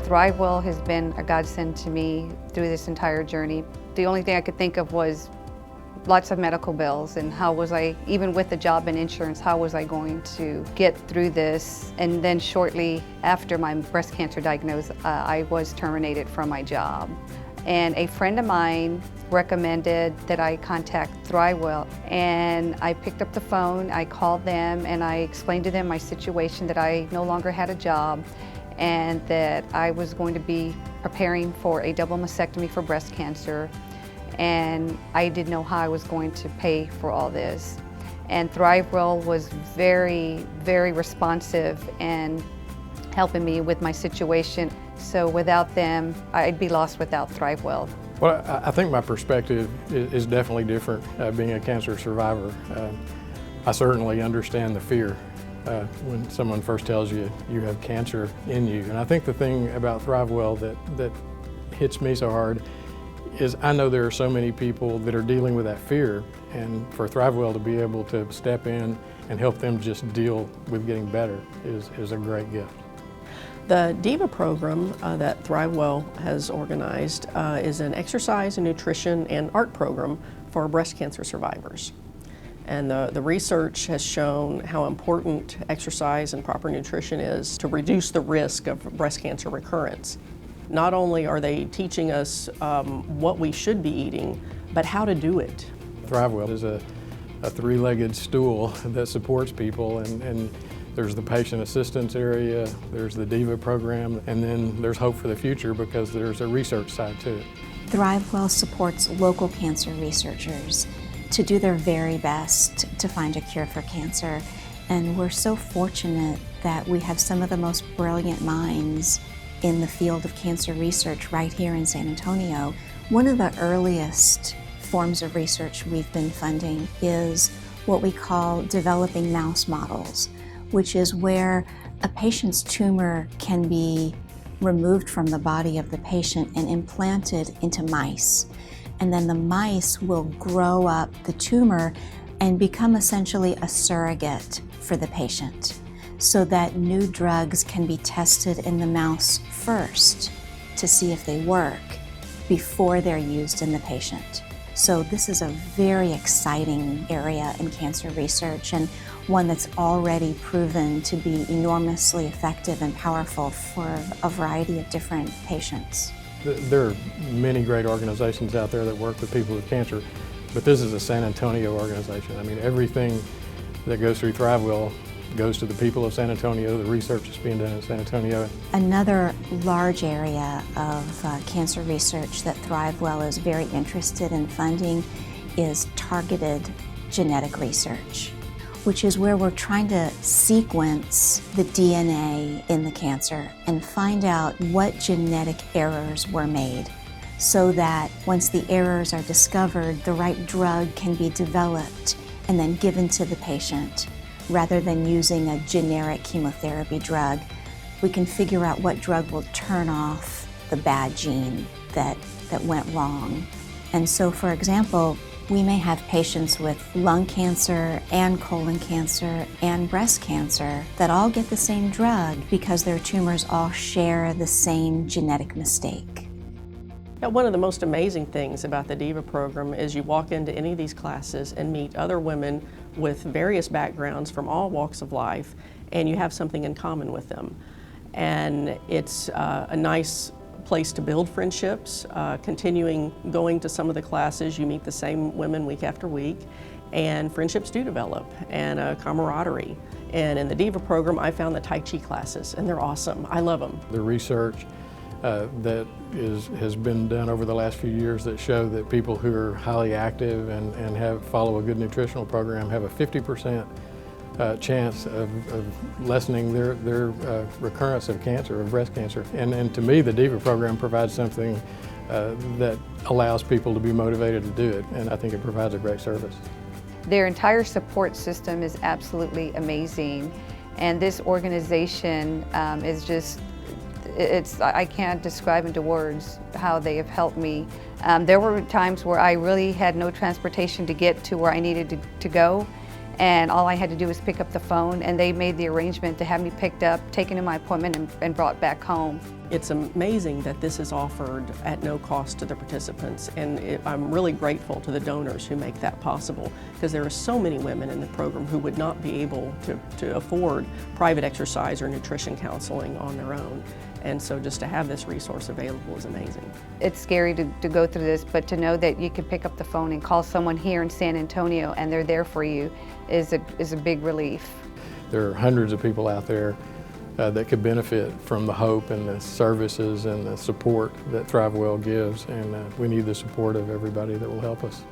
ThriveWell has been a godsend to me through this entire journey. The only thing I could think of was lots of medical bills, and how was I, even with the job and insurance, how was I going to get through this? And then shortly after my breast cancer diagnosis, I was terminated from my job. And a friend of mine recommended that I contact ThriveWell, and I picked up the phone, I called them, and I explained to them my situation, that I no longer had a job and that I was going to be preparing for a double mastectomy for breast cancer, and I didn't know how I was going to pay for all this. And ThriveWell was very, very responsive and helping me with my situation. So without them, I'd be lost without ThriveWell. Well, I think my perspective is definitely different being a cancer survivor. I certainly understand the fear when someone first tells you you have cancer in you. And I think the thing about ThriveWell that hits me so hard is I know there are so many people that are dealing with that fear, and for ThriveWell to be able to step in and help them just deal with getting better is a great gift. The DIVA program that ThriveWell has organized is an exercise and nutrition and art program for breast cancer survivors. And the research has shown how important exercise and proper nutrition is to reduce the risk of breast cancer recurrence. Not only are they teaching us what we should be eating, but how to do it. ThriveWell is a three-legged stool that supports people, and there's the patient assistance area, there's the DIVA program, and then there's hope for the future because there's a research side to it. ThriveWell supports local cancer researchers to do their very best to find a cure for cancer. And we're so fortunate that we have some of the most brilliant minds in the field of cancer research right here in San Antonio. One of the earliest forms of research we've been funding is what we call developing mouse models, which is where a patient's tumor can be removed from the body of the patient and implanted into mice. And then the mice will grow up the tumor and become essentially a surrogate for the patient, so that new drugs can be tested in the mouse first to see if they work before they're used in the patient. So this is a very exciting area in cancer research, and one that's already proven to be enormously effective and powerful for a variety of different patients. There are many great organizations out there that work with people with cancer, but this is a San Antonio organization. I mean, everything that goes through ThriveWell goes to the people of San Antonio. The research is being done in San Antonio. Another large area of cancer research that ThriveWell is very interested in funding is targeted genetic research, which is where we're trying to sequence the DNA in the cancer and find out what genetic errors were made, so that once the errors are discovered, the right drug can be developed and then given to the patient. Rather than using a generic chemotherapy drug, we can figure out what drug will turn off the bad gene that went wrong. And so, for example, we may have patients with lung cancer and colon cancer and breast cancer that all get the same drug because their tumors all share the same genetic mistake. Now, one of the most amazing things about the DIVA program is you walk into any of these classes and meet other women with various backgrounds from all walks of life, and you have something in common with them. And it's a nice place to build friendships. Continuing going to some of the classes, you meet the same women week after week, and friendships do develop, and a camaraderie. And in the DIVA program, I found the Tai Chi classes, and they're awesome. I love them. The research that has been done over the last few years that show that people who are highly active and follow a good nutritional program have a 50% chance of lessening their recurrence of cancer, of breast cancer. And to me, the DIVA program provides something that allows people to be motivated to do it, and I think it provides a great service. Their entire support system is absolutely amazing, and this organization is just, I can't describe into words how they have helped me. There were times where I really had no transportation to get to where I needed to go, and all I had to do was pick up the phone, and they made the arrangement to have me picked up, taken to my appointment, and brought back home. It's amazing that this is offered at no cost to the participants, and I'm really grateful to the donors who make that possible, because there are so many women in the program who would not be able to afford private exercise or nutrition counseling on their own. And so just to have this resource available is amazing. It's scary to go through this, but to know that you can pick up the phone and call someone here in San Antonio and they're there for you is a big relief. There are hundreds of people out there that could benefit from the hope and the services and the support that ThriveWell gives, and we need the support of everybody that will help us.